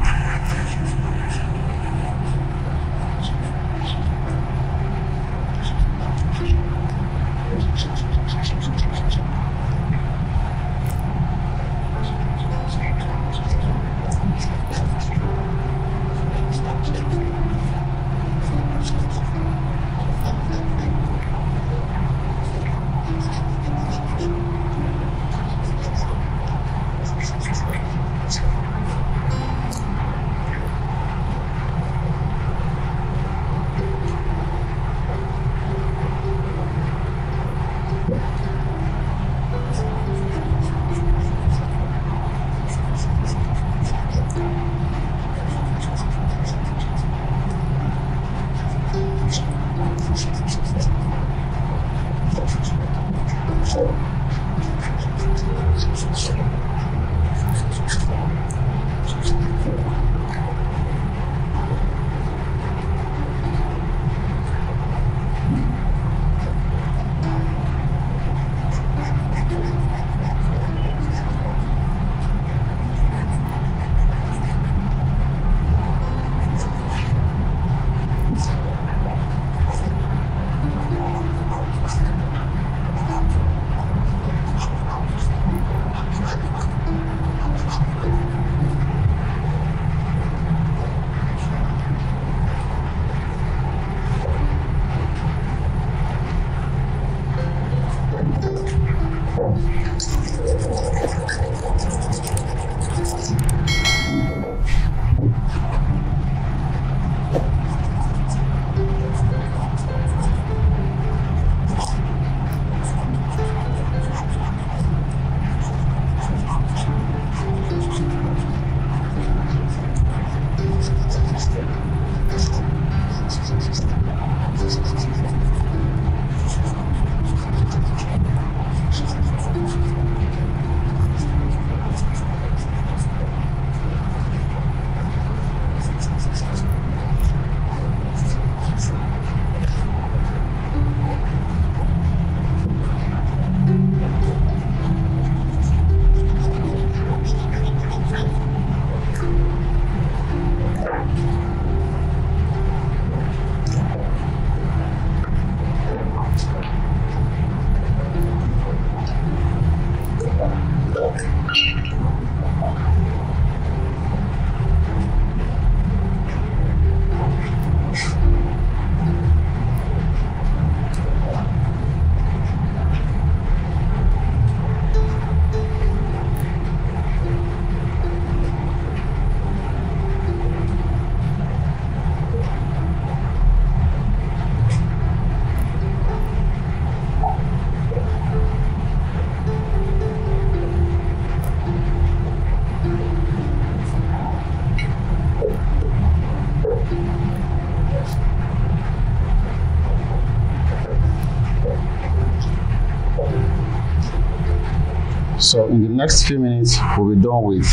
So in the next few minutes, we'll be done with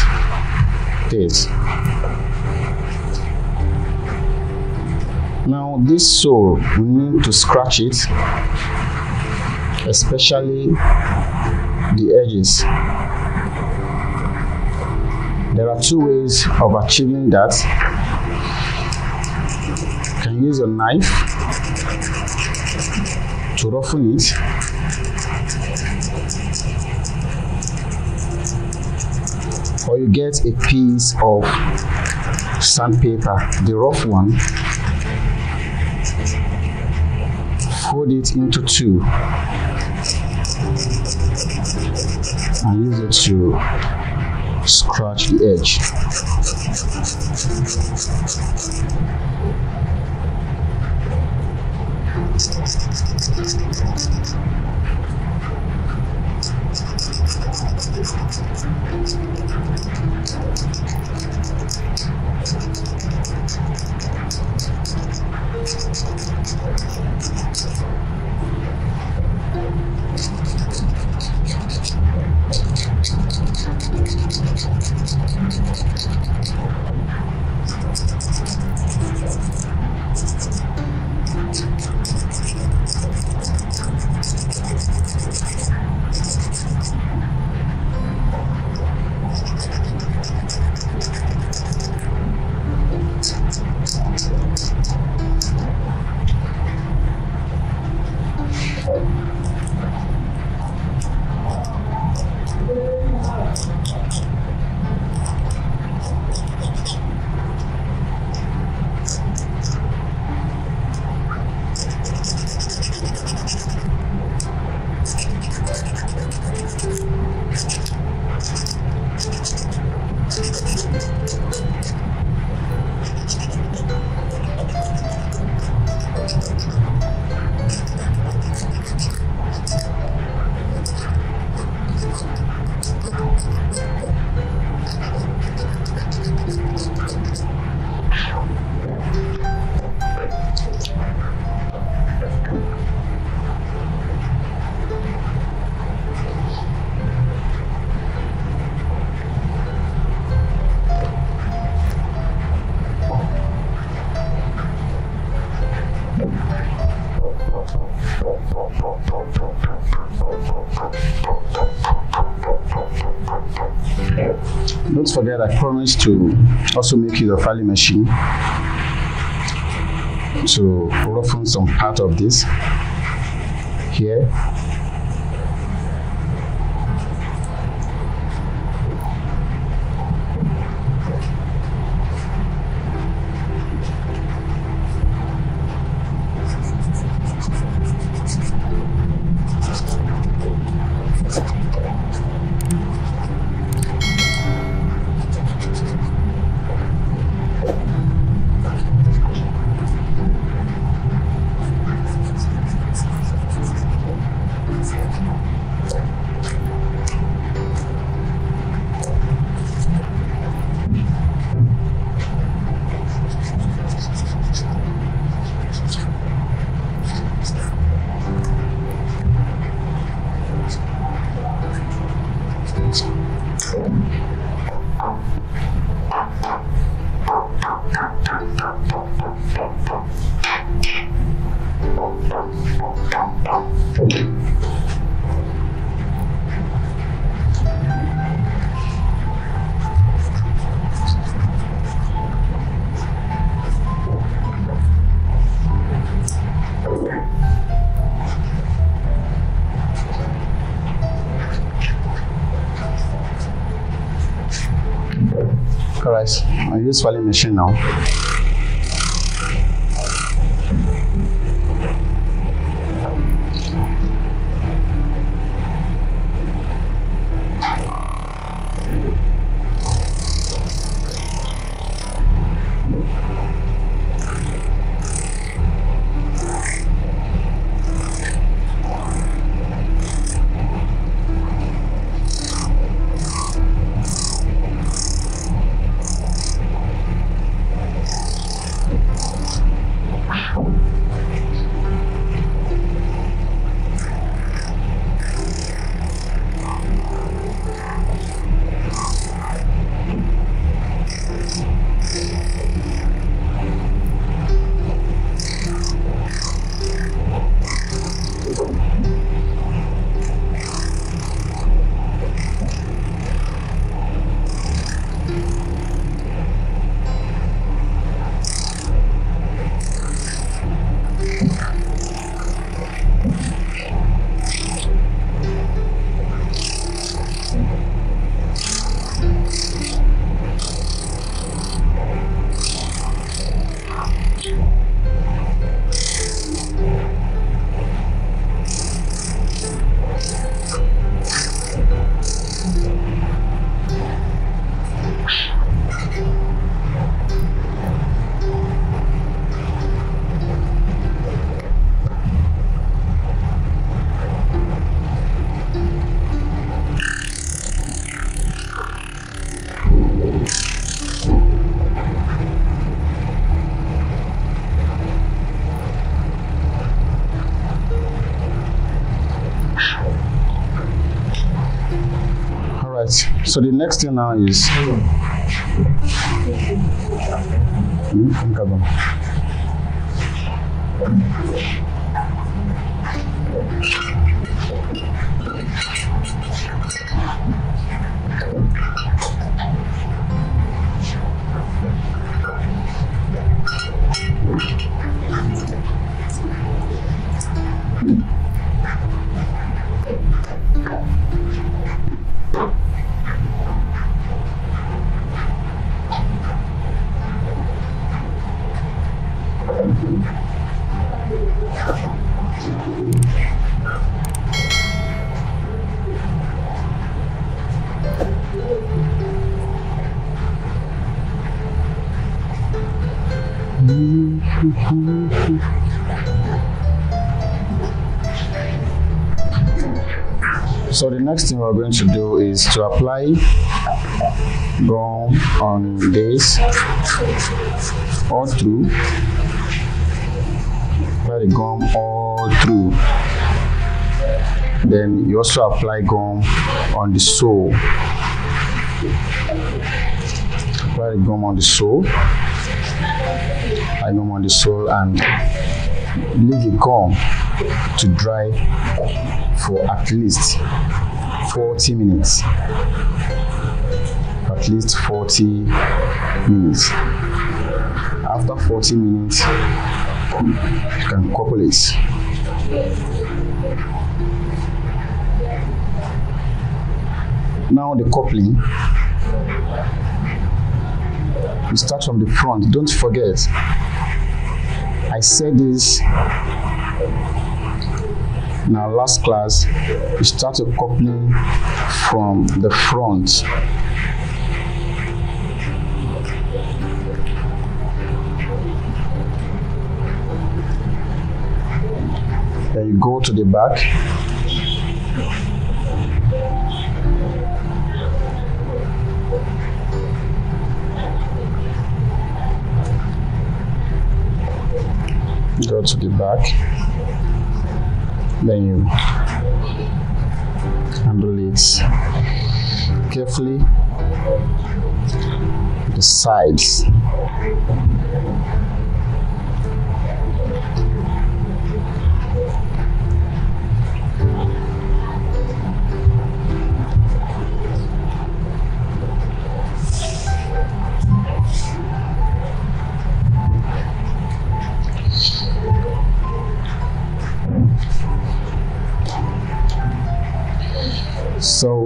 this. Now this sole, we need to scratch it, especially the edges. There are two ways of achieving that. You can use a knife to roughen it, or you get a piece of sandpaper, the rough one, fold it into two and use it to scratch the edge. Don't forget, I promised to also make use of filing machine to roughen some part of this here. Alright, I use filing machine now. So the next thing now is so the next thing we're going to do is to apply gum on this all through. Apply the gum all through. Then you also apply gum on the sole. Apply the gum on the sole. Apply gum on the sole and leave the gum to dry for at least 40 minutes. at least 40 minutes. After 40 minutes, you can couple it. Now the coupling, you start from the front. Don't forget, I said this in our last class, you start your coupling from the front. Then you go to the back. Go to the back. Then you handle it carefully. The sides. So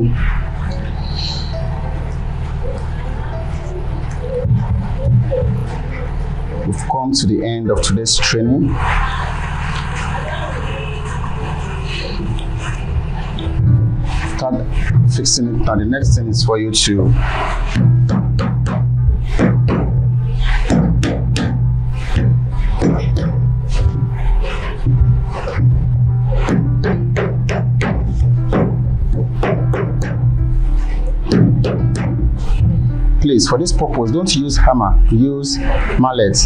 we've come to the end of today's training. Start fixing it. Now the next thing is for you to please, for this purpose, don't use hammer, use mallet.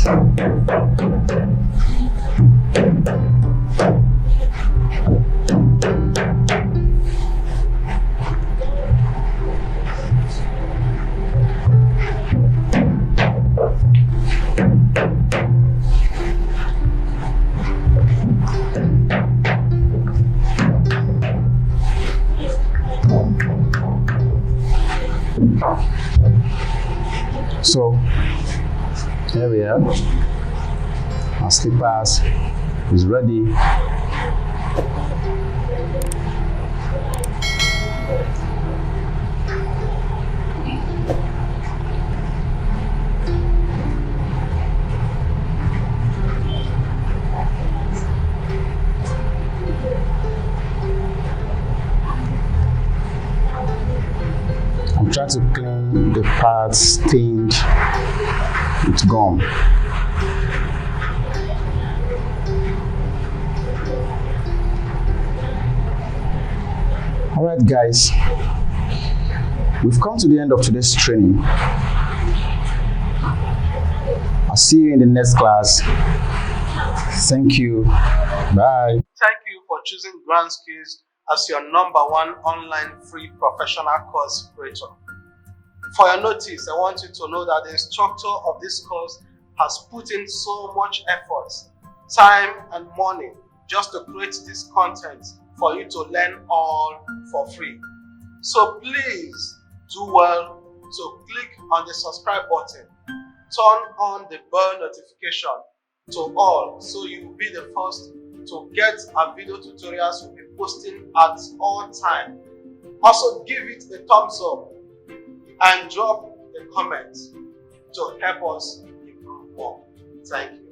So here we are. Our slippers is ready. I'm trying to clean the parts stained with gum. Alright guys, we've come to the end of today's training. I'll see you in the next class. Thank you. Bye. Thank you for choosing Grantskills as your #1 online free professional course creator. For your notice, I want you to know that the instructor of this course has put in so much effort, time and money just to create this content for you to learn all for free. So please do well to click on the subscribe button, turn on the bell notification to all so you will be the first to get our video tutorials we'll be posting at all time. Also give it a thumbs up and drop a comment to help us improve more. Thank you.